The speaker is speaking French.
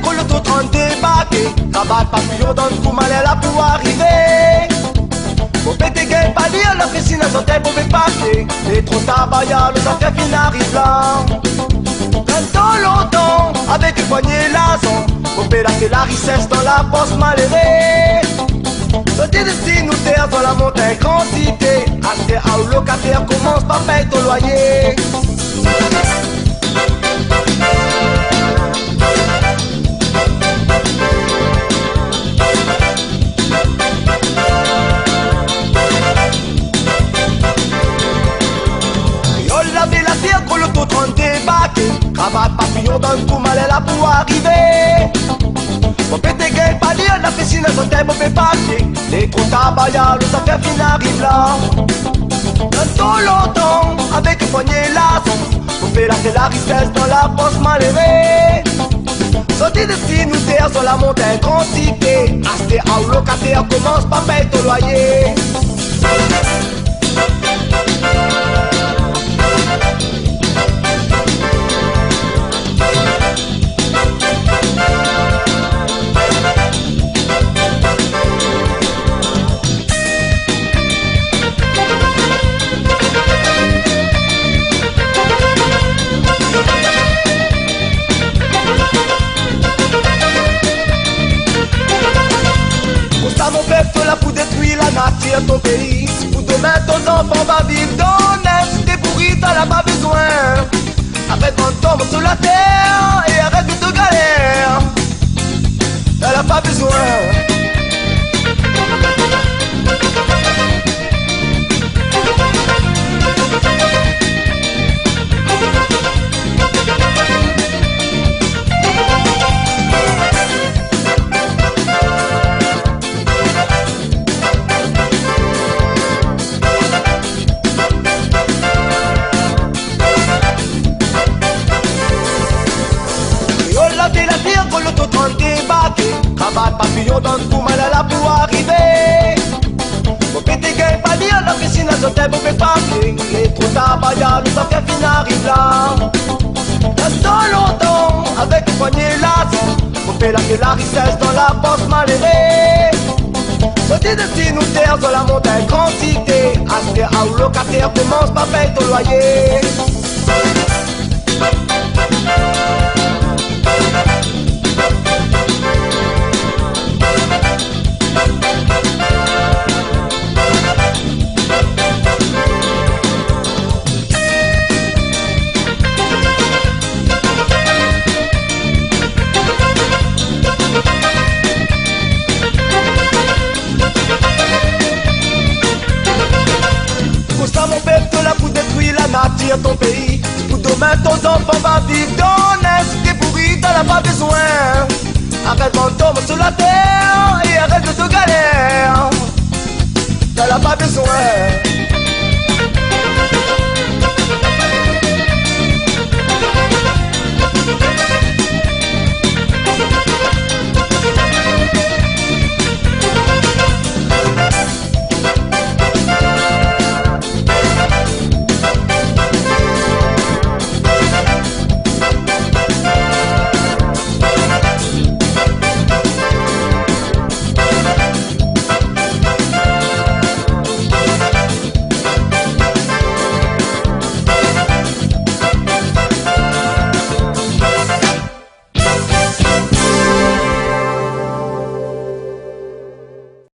pour le tout train de débarquer. Rabat papillon dans le coup mal là pour arriver. Pour péter gain pas lire la piscine à santé pour me passer. Les trop tabayas, le affaires qui n'arrive là. Dans longtemps, avec une poignée lason. Pour pélater la richesse dans la poste malhérée. Petit destin nous terre dans la montagne grande cité. Acheter à locataire commence par payer ton loyer. Pour le tout train de débarquer. Cravate papillon dans le coup mal là pour arriver. Pour péter gain pas lire la piscine à son thème au papier. Les trous tabayas, le affaires qui n'arrive là. Dans longtemps, avec une poignée lason. Pour faire la richesse dans la poche malhérée. Sorti de si nous terre sur la montagne grande cité. Acheter à locataire commence par payer ton loyer. Mon peuple là pour détruire la nature ton pays. Pour demain ton enfant va vivre dans l'est. T'es pourri, t'en as pas besoin. Après quand tombe sur la terre et arrête de te galère. T'en as pas besoin. Pour le tout train de débarquer. Cravate papillon dans le coup mal là pour arriver. Pour péter gain pas lire la piscine à son thème pour me parler. Les trous tabayas, le affaires qui n'arrive là. Dans longtemps, avec une poignée lason. Pour faire la richesse dans la poche malhérée. Sorti de si nous terre sur la montagne grande cité. Acheter à locataire commence par payer ton loyer. Mon peuple là pour détruire la nature ton pays. Pour demain ton enfant va vivre dans l'est. T'es pourri, t'en as pas besoin. Arrête quand tombe sur la terre et arrête de te galère. T'en as pas besoin.